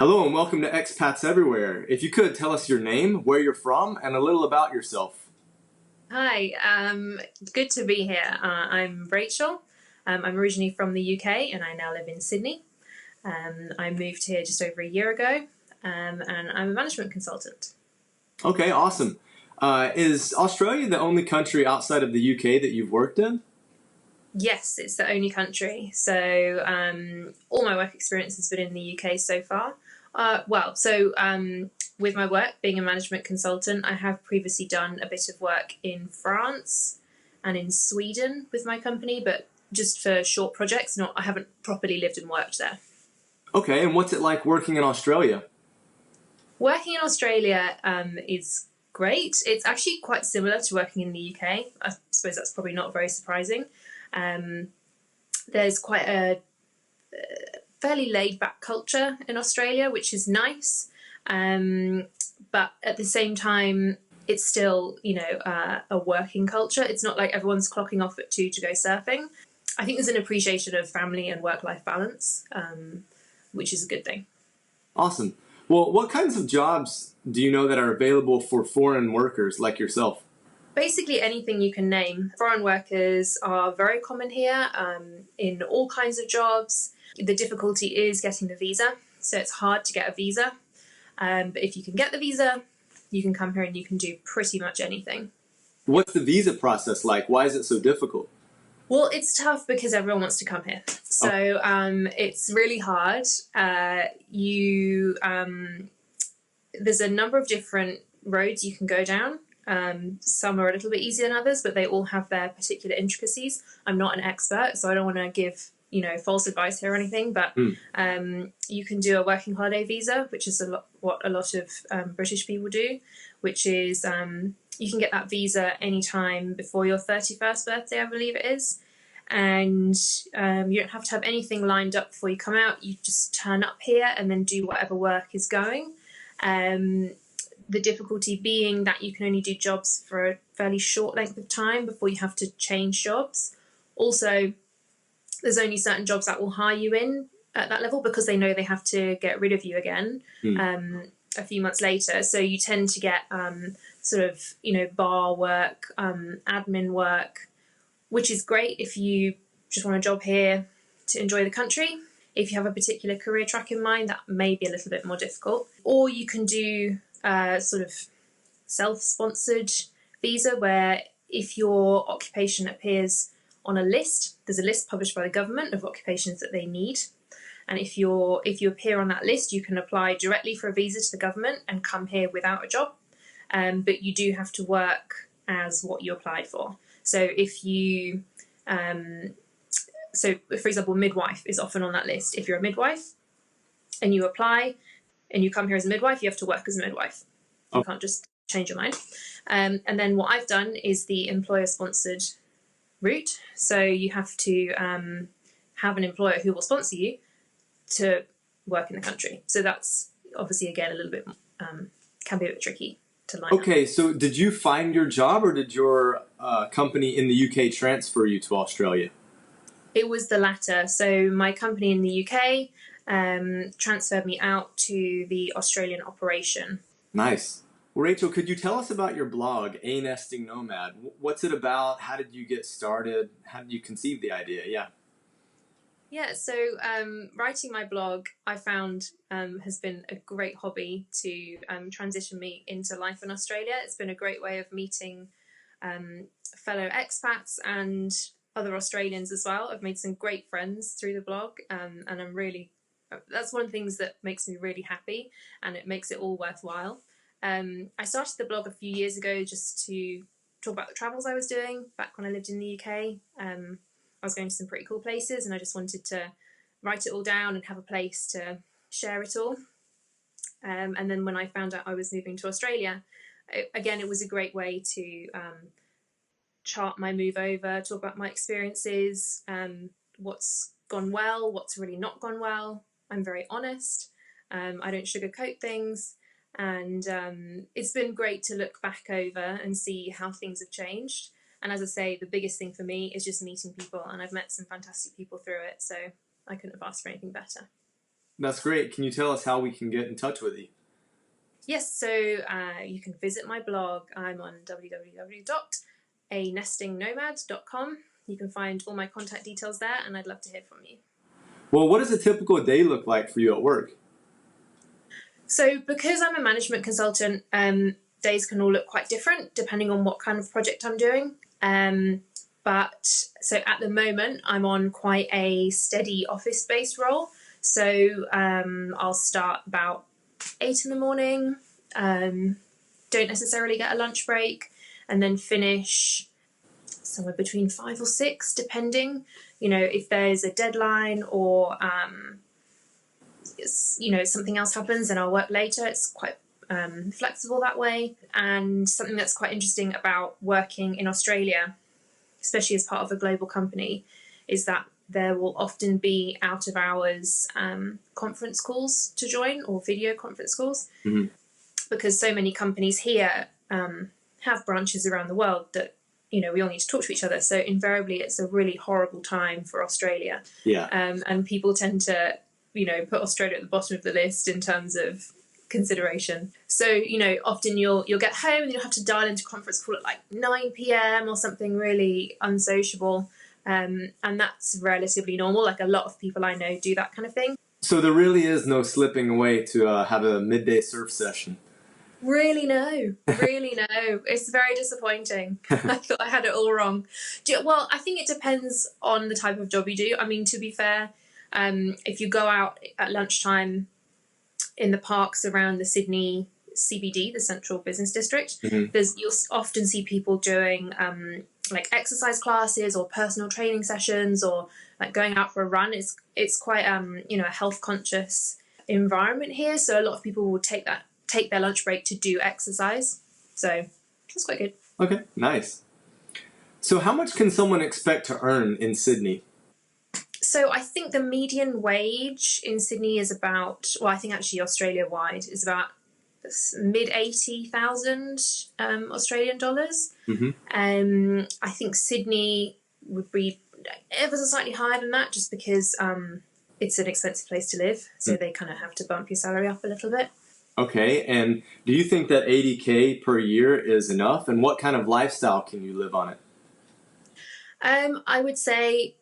Hello and welcome to Expats Everywhere. If you could, tell us your name, where you're from, and a little about yourself. Hi, good to be here. I'm Rachel. I'm originally from the UK and I now live in Sydney. I moved here just over a year ago and I'm a management consultant. Okay, awesome. Is Australia the only country outside of the UK that you've worked in? Yes, it's the only country. So all my work experience has been in the UK so far. With my work being a management consultant, I have previously done a bit of work in France and in Sweden with my company, but just for short projects. I haven't properly lived and worked there. Okay, and what's it like working in Australia? Working in Australia is great. It's actually quite similar to working in the UK. I suppose that's probably not very surprising. There's quite a fairly laid-back culture in Australia, which is nice. But at the same time, it's still, a working culture. It's not like everyone's clocking off at 2 to go surfing. I think there's an appreciation of family and work-life balance, which is a good thing. Awesome. Well, what kinds of jobs do you know that are available for foreign workers like yourself? Basically anything you can name. Foreign workers are very common here in all kinds of jobs. The difficulty is getting the visa, so it's hard to get a visa. But if you can get the visa, you can come here and you can do pretty much anything. What's the visa process like? Why is it so difficult? Well, it's tough because everyone wants to come here. So it's really hard. There's a number of different roads you can go down. Some are a little bit easier than others, but they all have their particular intricacies. I'm not an expert, so I don't want to give false advice here or anything, but you can do a working holiday visa, which is what a lot of British people do, which is you can get that visa anytime before your 31st birthday, I believe it is. And you don't have to have anything lined up before you come out. You just turn up here and then do whatever work is going. The difficulty being that you can only do jobs for a fairly short length of time before you have to change jobs. Also, there's only certain jobs that will hire you in at that level because they know they have to get rid of you again a few months later. So you tend to get bar work, admin work, which is great if you just want a job here to enjoy the country. If you have a particular career track in mind, that may be a little bit more difficult. Or you can do sort of self-sponsored visa, where if your occupation appears on a list, there's a list published by the government of occupations that they need, and if you appear on that list, you can apply directly for a visa to the government and come here without a job, but you do have to work as what you applied for. So if you for example, midwife is often on that list. If you're a midwife and you apply and you come here as a midwife, you have to work as a midwife. You can't just change your mind. And then what I've done is the employer-sponsored route. So you have to have an employer who will sponsor you to work in the country. So that's obviously, again, a little bit, can be a bit tricky to line up. Okay, so did you find your job or did your company in the UK transfer you to Australia? It was the latter. So my company in the UK transferred me out to the Australian operation. Nice. Well, Rachel, could you tell us about your blog, A Nesting Nomad? What's it about? How did you get started? How did you conceive the idea? Yeah, so writing my blog, I found has been a great hobby to transition me into life in Australia. It's been a great way of meeting fellow expats and other Australians as well. I've made some great friends through the blog, and that's one of the things that makes me really happy, and it makes it all worthwhile. I started the blog a few years ago just to talk about the travels I was doing back when I lived in the UK. I was going to some pretty cool places and I just wanted to write it all down and have a place to share it all. And then when I found out I was moving to Australia, it was a great way to chart my move over, talk about my experiences, what's gone well, what's really not gone well. I'm very honest. I don't sugarcoat things. And it's been great to look back over and see how things have changed. And as I say, the biggest thing for me is just meeting people, and I've met some fantastic people through it, so I couldn't have asked for anything better. That's great. Can you tell us how we can get in touch with you? Yes, so you can visit my blog. I'm on www.anestingnomad.com. You can find all my contact details there, and I'd love to hear from you. Well, what does a typical day look like for you at work? So because I'm a management consultant, days can all look quite different depending on what kind of project I'm doing. But so at the moment, I'm on quite a steady office-based role. So I'll start about 8 in the morning, don't necessarily get a lunch break, and then finish somewhere between 5 or 6, depending, if there's a deadline or, something else happens and I'll work later. It's quite flexible that way. And something that's quite interesting about working in Australia, especially as part of a global company, is that there will often be out of hours conference calls to join, or video conference calls, because so many companies here have branches around the world that, we all need to talk to each other. So invariably it's a really horrible time for Australia. Yeah. And people tend to, put Australia at the bottom of the list in terms of consideration. So, often you'll get home and you'll have to dial into a conference call at like 9 p.m. or something really unsociable. And that's relatively normal. Like a lot of people I know do that kind of thing. So there really is no slipping away to have a midday surf session. Really no. It's very disappointing. I thought I had it all wrong. Well, I think it depends on the type of job you do. I mean, to be fair, if you go out at lunchtime in the parks around the Sydney CBD, the Central Business District, you'll often see people doing like exercise classes or personal training sessions, or like going out for a run. It's quite a health conscious environment here, so a lot of people will take their lunch break to do exercise. So that's quite good. Okay, nice. So how much can someone expect to earn in Sydney? So I think the median wage in Sydney is about, well, I think actually Australia-wide is about mid 80,000 Australian dollars. I think Sydney would be ever so slightly higher than that, just because it's an expensive place to live. So they kind of have to bump your salary up a little bit. Okay, and do you think that 80K per year is enough? And what kind of lifestyle can you live on it? I would say,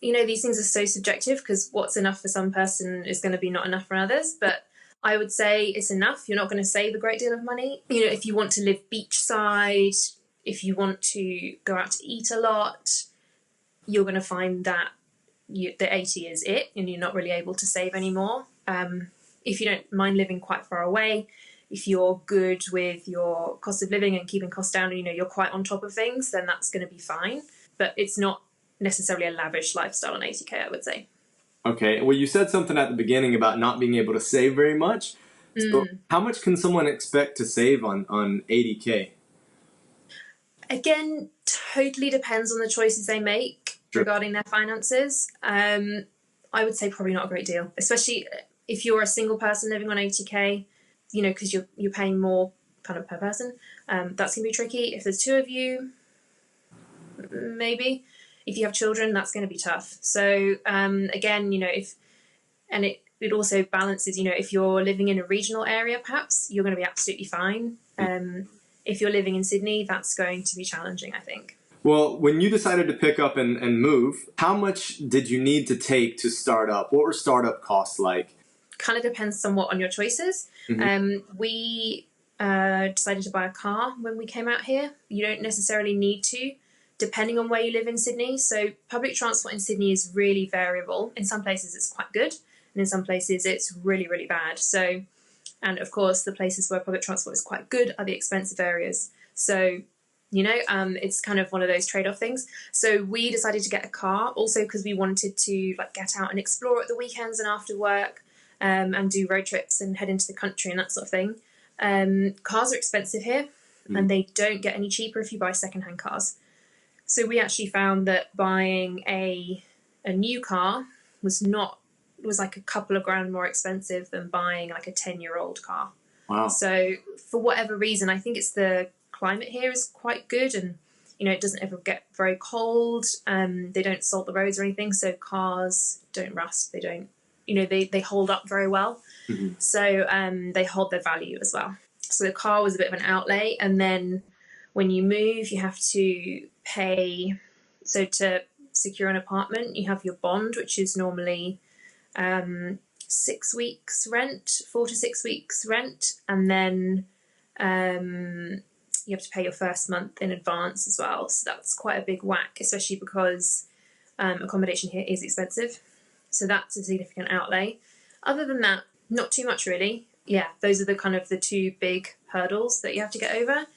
these things are so subjective, because what's enough for some person is going to be not enough for others. But I would say it's enough. You're not going to save a great deal of money. If you want to live beachside, if you want to go out to eat a lot, you're going to find that the 80 is it, and you're not really able to save anymore. If you don't mind living quite far away, if you're good with your cost of living and keeping costs down, and you're quite on top of things, then that's going to be fine. But it's not necessarily a lavish lifestyle on 80K, I would say. Okay, well, you said something at the beginning about not being able to save very much. So how much can someone expect to save on 80K? Again, totally depends on the choices they make regarding their finances. I would say probably not a great deal, especially if you're a single person living on 80K, because you're paying more kind of per person. That's going to be tricky. If there's 2 of you, maybe. If you have children, that's going to be tough. So again, it also balances, if you're living in a regional area, perhaps you're going to be absolutely fine. If you're living in Sydney, that's going to be challenging, I think. Well, when you decided to pick up and move, how much did you need to take to start up? What were startup costs like? Kind of depends somewhat on your choices. We decided to buy a car when we came out here. You don't necessarily need to, depending on where you live in Sydney. So public transport in Sydney is really variable. In some places it's quite good, and in some places it's really, really bad. So, and of course the places where public transport is quite good are the expensive areas. So, it's kind of one of those trade-off things. So we decided to get a car, also because we wanted to get out and explore at the weekends and after work, and do road trips and head into the country and that sort of thing. Cars are expensive here, and they don't get any cheaper if you buy secondhand cars. So we actually found that buying a new car was like a couple of grand more expensive than buying like a 10-year-old car. Wow. So for whatever reason, I think it's the climate here is quite good, and it doesn't ever get very cold. They don't salt the roads or anything, so cars don't rust. They don't they hold up very well. Mm-hmm. So they hold their value as well. So the car was a bit of an outlay. And then when you move, you have to pay. So to secure an apartment, you have your bond, which is normally 6 weeks rent, 4 to 6 weeks rent. And then you have to pay your first month in advance as well. So that's quite a big whack, especially because accommodation here is expensive. So that's a significant outlay. Other than that, not too much really. Yeah, those are the kind of the two big hurdles that you have to get over.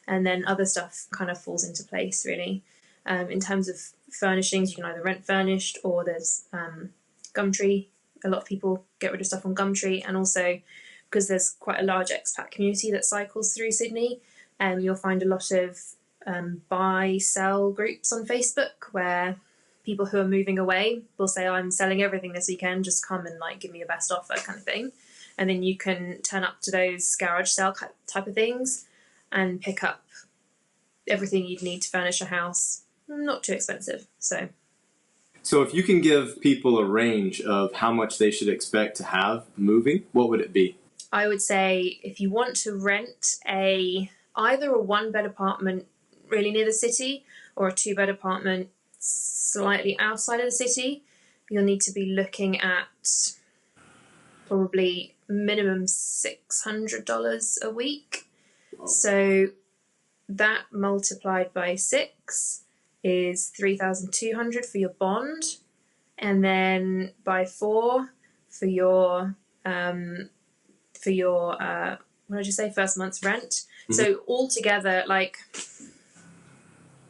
And then other stuff kind of falls into place really. In terms of furnishings, you can either rent furnished or there's Gumtree. A lot of people get rid of stuff on Gumtree. And also because there's quite a large expat community that cycles through Sydney, you'll find a lot of buy-sell groups on Facebook where people who are moving away will say, I'm selling everything this weekend, just come and give me your best offer kind of thing. And then you can turn up to those garage sale type of things and pick up everything you'd need to furnish a house. Not too expensive. So if you can give people a range of how much they should expect to have moving, what would it be? I would say if you want to rent either a 1-bed apartment really near the city or a 2-bed apartment slightly outside of the city, you'll need to be looking at probably minimum $600 a week. Wow. So that multiplied by 6 is $3,200 for your bond, and then by 4 for your what did you say, first month's rent. Mm-hmm. So altogether,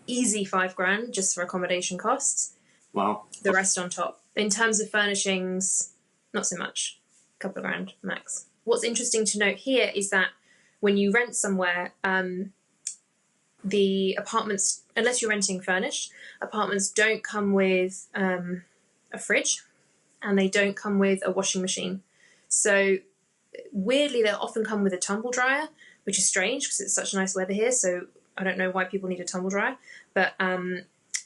easy $5,000 just for accommodation costs. Wow. The rest on top. In terms of furnishings, not so much. A couple of grand max. What's interesting to note here is that when you rent somewhere, the apartments, unless you're renting furnished, apartments don't come with a fridge and they don't come with a washing machine. So weirdly, they'll often come with a tumble dryer, which is strange because it's such nice weather here. So I don't know why people need a tumble dryer, but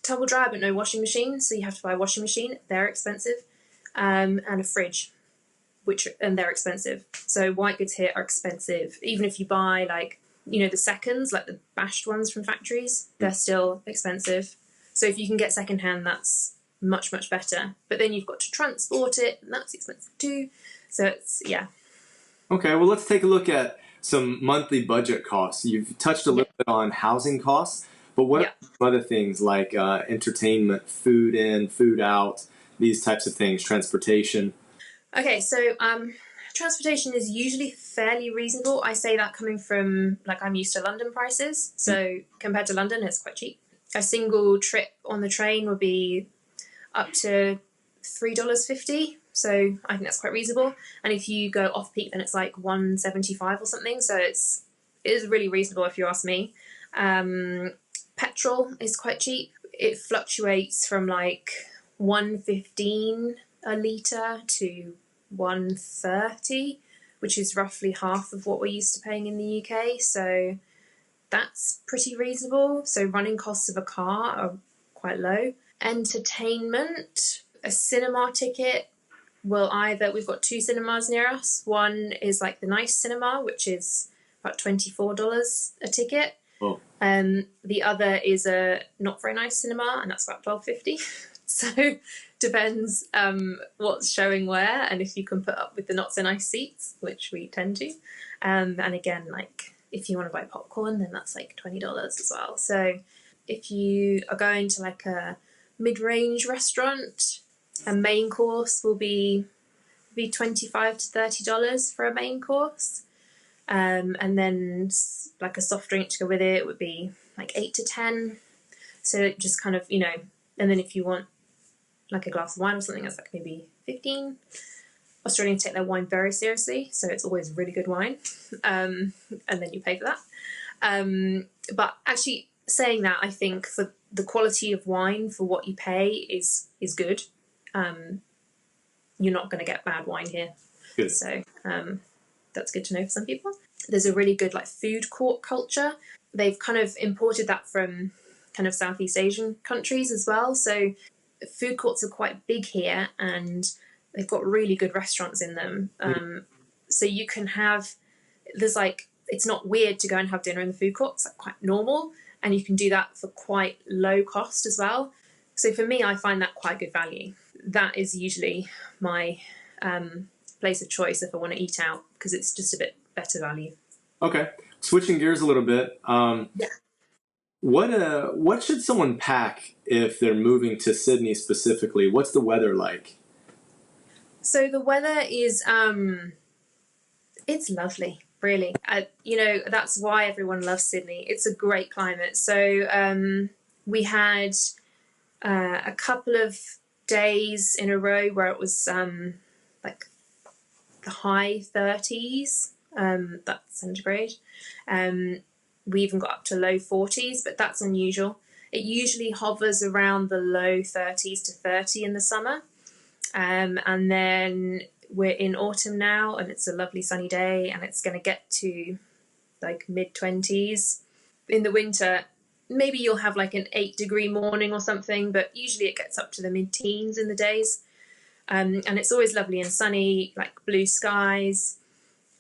tumble dryer, but no washing machine. So you have to buy a washing machine. They're expensive, and a fridge, and they're expensive. So white goods here are expensive. Even if you buy the seconds, like the bashed ones from factories, they're still expensive. So if you can get secondhand, that's much, much better. But then you've got to transport it, and that's expensive too. So it's, yeah. Okay, well, let's take a look at some monthly budget costs. You've touched a little bit on housing costs, but what are other things like entertainment, food in, food out, these types of things, transportation? Okay, so transportation is usually fairly reasonable. I say that coming from, I'm used to London prices. So compared to London, it's quite cheap. A single trip on the train would be up to $3.50. So I think that's quite reasonable. And if you go off peak, then it's $1.75 or something. So it is really reasonable if you ask me. Petrol is quite cheap. It fluctuates from $1.15 a litre to $1.30, which is roughly half of what we're used to paying in the UK. So that's pretty reasonable. So running costs of a car are quite low. Entertainment, a cinema ticket we've got 2 cinemas near us. One is the nice cinema, which is about $24 a ticket. Oh. The other is a not very nice cinema, and that's about $12.50. So depends what's showing where, and if you can put up with the not so nice seats, which we tend to. And again, if you want to buy popcorn, then that's $20 as well. So if you are going to a mid-range restaurant, a main course will be $25 to $30 for a main course. And then a soft drink to go with it would be $8 to $10. So it just kind of, and then if you want a glass of wine or something, that's maybe $15. Australians take their wine very seriously, so it's always really good wine. And then you pay for that. But actually saying that, I think for the quality of wine for what you pay is good. You're not going to get bad wine here. Good. So that's good to know for some people. There's a really good food court culture. They've kind of imported that from kind of Southeast Asian countries as well. So food courts are quite big here, and they've got really good restaurants in them. So you can have, there's like, it's not weird to go and have dinner in the food court. It's like quite normal. And you can do that for quite low cost as well. So for me, I find that quite good value. That is usually my place of choice if I want to eat out, because it's just a bit better value. Okay. Switching gears a little bit. Yeah. What should someone pack if they're moving to Sydney specifically? What's the weather like? So the weather is, it's lovely, really. You know, that's why everyone loves Sydney. It's a great climate. So we had a couple of days in a row where it was like the high 30s, that's centigrade. We even got up to low 40s, but that's unusual. It usually hovers around the low 30s to 30 in the summer. And then we're in autumn now, and it's a lovely sunny day, and it's going to get to like mid-20s. In the winter, maybe you'll have like an 8-degree morning or something, but usually it gets up to the mid-teens in the days. And it's always lovely and sunny, like blue skies.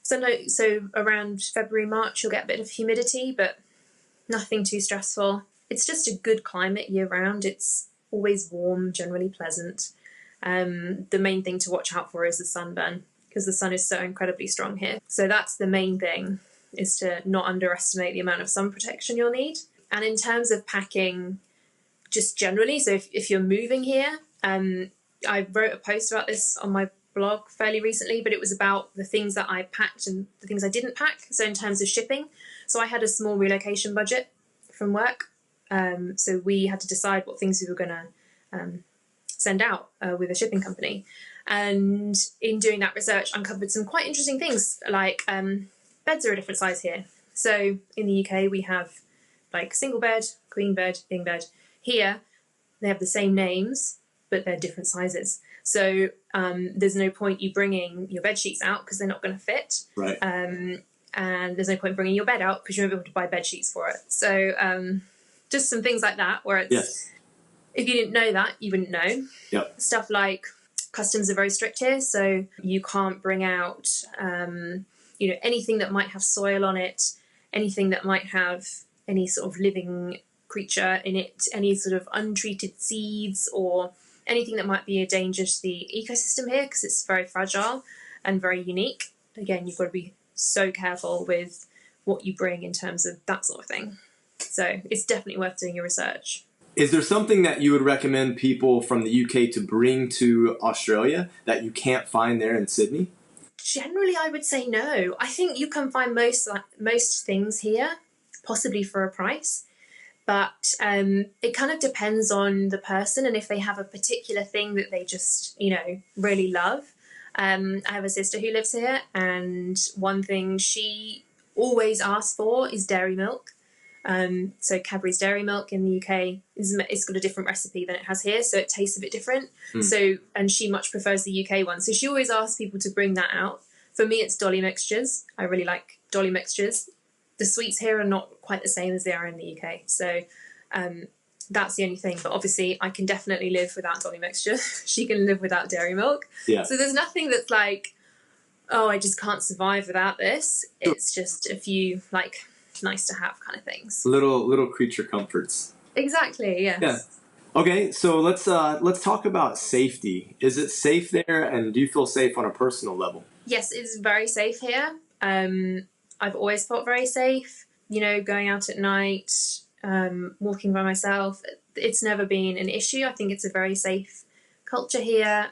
So around February, March, you'll get a bit of humidity, but nothing too stressful. It's just a good climate year round. It's always warm, generally pleasant. The main thing to watch out for is the sunburn, because the sun is so incredibly strong here. So that's the main thing, is to not underestimate the amount of sun protection you'll need. And in terms of packing, just generally, so if you're moving here, I wrote a post about this on my blog fairly recently, but it was about the things that I packed and the things I didn't pack. So in terms of shipping, so I had a small relocation budget from work. So we had to decide what things we were going to send out with a shipping company. And in doing that research, uncovered some quite interesting things, like beds are a different size here. So in the UK, we have like single bed, queen bed, king bed. Here, they have the same names, but they're different sizes. So there's no point you bringing your bed sheets out because they're not going to fit. Right. And there's no point bringing your bed out because you won't be able to buy bed sheets for it. So just some things like that where it's, yes. If you didn't know that, you wouldn't know. Yep. Stuff like customs are very strict here, so you can't bring out anything that might have soil on it, anything that might have any sort of living creature in it, any sort of untreated seeds, or anything that might be a danger to the ecosystem here, because it's very fragile and very unique. Again, you've got to be so careful with what you bring in terms of that sort of thing. So it's definitely worth doing your research. Is there something that you would recommend people from the UK to bring to Australia that you can't find there in Sydney? Generally, I would say no. I think you can find most things here, possibly for a price. But it kind of depends on the person and if they have a particular thing that they just, really love. I have a sister who lives here, and one thing she always asks for is dairy milk. So Cadbury's dairy milk in the UK it's got a different recipe than it has here, so it tastes a bit different. So, and she much prefers the UK one, so she always asks people to bring that out. For me, it's Dolly mixtures. I really like Dolly mixtures. The sweets here are not quite the same as they are in the UK, so that's the only thing. But obviously, I can definitely live without Dolly mixture. She can live without dairy milk. Yeah. So there's nothing that's like, oh, I just can't survive without this. It's just a few like nice to have kind of things. Little creature comforts. Exactly. Yes. Yeah. Okay, so let's talk about safety. Is it safe there, and do you feel safe on a personal level? Yes, it's very safe here. I've always felt very safe. Going out at night, walking by myself. It's never been an issue. I think it's a very safe culture here.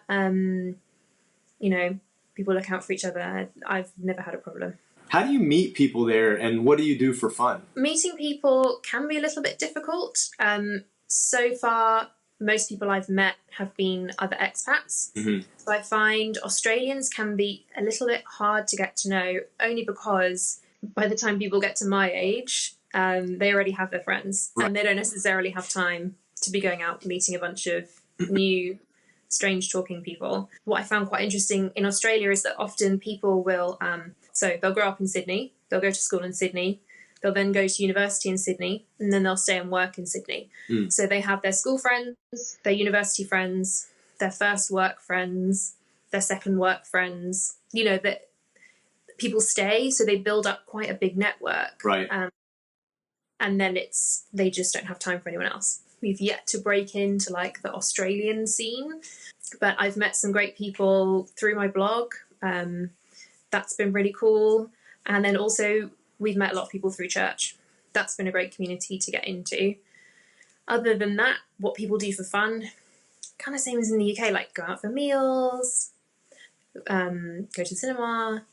People look out for each other. I've never had a problem. How do you meet people there, and what do you do for fun? Meeting people can be a little bit difficult. So far, most people I've met have been other expats. Mm-hmm. So I find Australians can be a little bit hard to get to know, only because by the time people get to my age, they already have their friends, right, and they don't necessarily have time to be going out meeting a bunch of new, strange talking people. What I found quite interesting in Australia is that often people will, so they'll grow up in Sydney, they'll go to school in Sydney, they'll then go to university in Sydney, and then they'll stay and work in Sydney. So they have their school friends, their university friends, their first work friends, their second work friends, you know, that people stay, so they build up quite a big network. Right. And then they just don't have time for anyone else. We've yet to break into like the Australian scene, but I've met some great people through my blog. That's been really cool. And then also we've met a lot of people through church. That's been a great community to get into. Other than that, what people do for fun, kind of same as in the UK, like go out for meals, go to the cinema,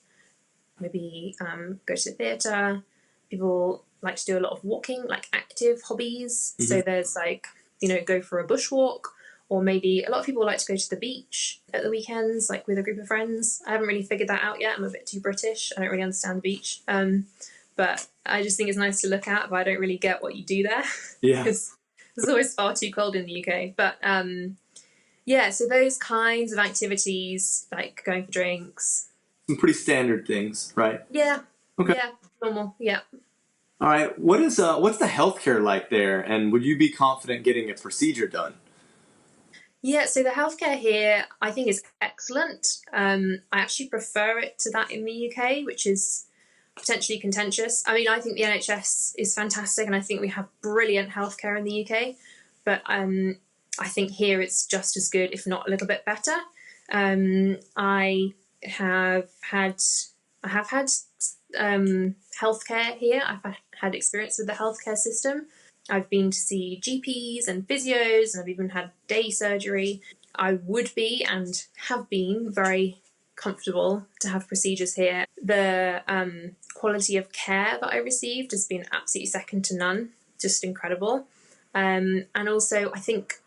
maybe go to the theatre. People like to do a lot of walking, like active hobbies. Mm-hmm. So there's like, you know, go for a bushwalk, or maybe a lot of people like to go to the beach at the weekends, like with a group of friends. I haven't really figured that out yet. I'm a bit too British. I don't really understand the beach. But I just think it's nice to look at, but I don't really get what you do there. Yeah. Because it's always far too cold in the UK. But yeah, so those kinds of activities, like going for drinks. Some pretty standard things, right? Yeah. Okay. Yeah, normal, yeah. All right. What's the healthcare like there, and would you be confident getting a procedure done? Yeah, so the healthcare here, I think, is excellent. I actually prefer it to that in the UK, which is potentially contentious. I mean, I think the NHS is fantastic, and I think we have brilliant healthcare in the UK. But I think here it's just as good, if not a little bit better. I have had healthcare here. I've had experience with the healthcare system. I've been to see GPs and physios, and I've even had day surgery. I would be and have been very comfortable to have procedures here. The quality of care that I received has been absolutely second to none, just incredible. And also, I think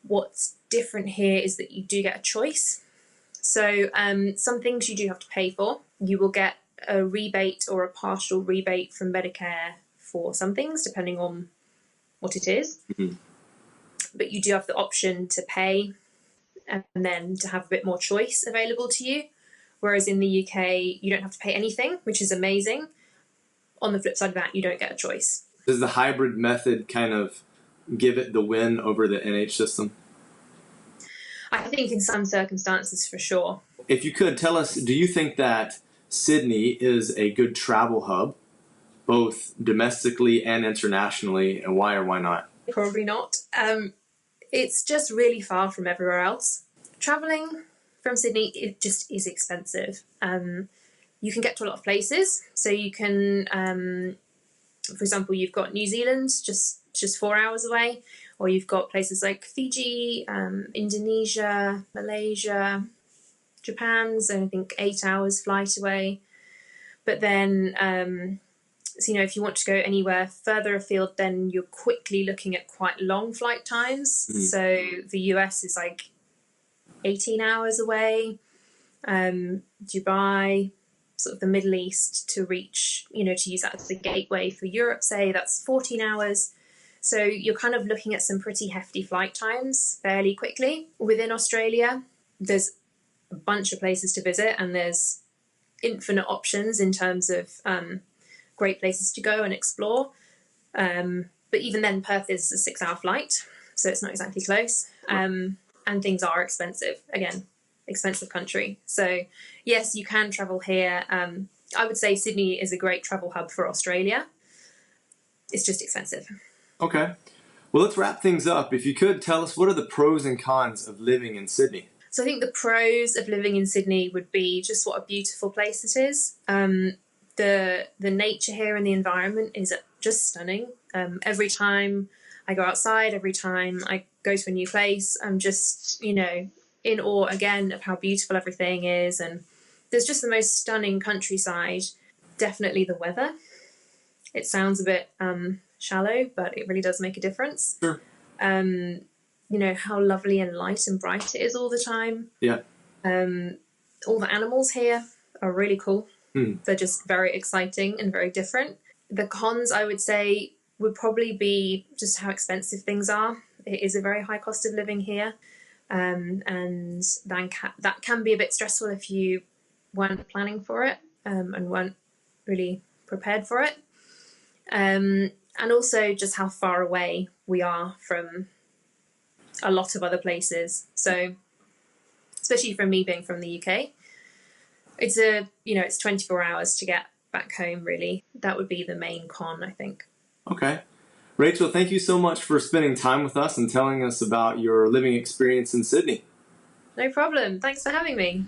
what's different here is that you do get a choice. So some things you do have to pay for. You will get a rebate or a partial rebate from Medicare for some things, depending on what it is. Mm-hmm. But you do have the option to pay and then to have a bit more choice available to you. Whereas in the UK, you don't have to pay anything, which is amazing. On the flip side of that, you don't get a choice. Does the hybrid method kind of give it the win over the NH system? I think in some circumstances, for sure. If you could tell us, do you think that Sydney is a good travel hub, both domestically and internationally, and why or why not? Probably not. It's just really far from everywhere else. Traveling from Sydney, it just is expensive. You can get to a lot of places. So you can, for example, you've got New Zealand just 4 hours away, or you've got places like Fiji, Indonesia, Malaysia, Japan's, I think 8 hours flight away. But then, so, you know, if you want to go anywhere further afield, then you're quickly looking at quite long flight times. Mm. So the US is like 18 hours away. Dubai, sort of the Middle East, to reach, you know, to use that as a gateway for Europe, say, that's 14 hours. So you're kind of looking at some pretty hefty flight times fairly quickly. Within Australia, there's a bunch of places to visit, and there's infinite options in terms of great places to go and explore. But even then, Perth is a 6-hour flight, so it's not exactly close. And things are expensive. Again, expensive country. So yes, you can travel here. I would say Sydney is a great travel hub for Australia. It's just expensive. Okay. Well, let's wrap things up. If you could tell us, what are the pros and cons of living in Sydney? So I think the pros of living in Sydney would be just what a beautiful place it is. The nature here and the environment is just stunning. Every time I go outside, every time I go to a new place, I'm just, you know, in awe again of how beautiful everything is. And there's just the most stunning countryside. Definitely the weather. It sounds a bit shallow, but it really does make a difference. Sure. You know, how lovely and light and bright it is all the time. Yeah. All the animals here are really cool. They're just very exciting and very different. The cons, I would say, would probably be just how expensive things are. It is a very high cost of living here. And that can be a bit stressful if you weren't planning for it and weren't really prepared for it. And also just how far away we are from a lot of other places. So especially from me being from the UK. It's it's 24 hours to get back home, really. That would be the main con, I think. Okay. Rachel, thank you so much for spending time with us and telling us about your living experience in Sydney. No problem. Thanks for having me.